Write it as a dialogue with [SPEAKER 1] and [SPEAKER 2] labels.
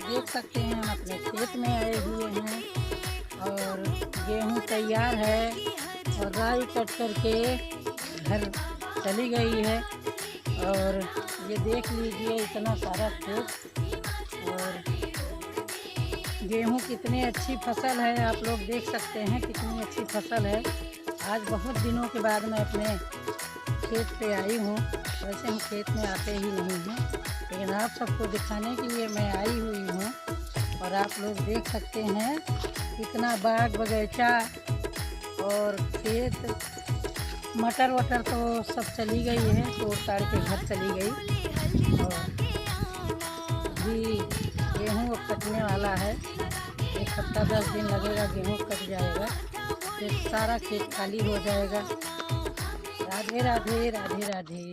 [SPEAKER 1] देख सकते हैं हम अपने खेत में आए हुए हैं और गेहूं तैयार है और राई कट करके घर चली गई है। और ये देख लीजिए इतना सारा खेत और गेहूं कितनी अच्छी फसल है। आप लोग देख सकते हैं कितनी अच्छी फसल है। आज बहुत दिनों के बाद मैं अपने खेत पे आई हूँ। वैसे हम खेत में आते ही नहीं हैं, लेकिन आप सबको दिखाने के लिए मैं आई हुई हूँ। और आप लोग देख सकते हैं कितना बाग बगीचा और खेत, मटर वटर तो सब चली गई है, तोड़ ताड़ के घर चली गई। और भी गेहूँ अब कटने वाला है, 1 हफ्ता 10 दिन लगेगा, गेहूँ कट जाएगा, फिर सारा खेत खाली हो जाएगा। राधे राधे, राधे राधे।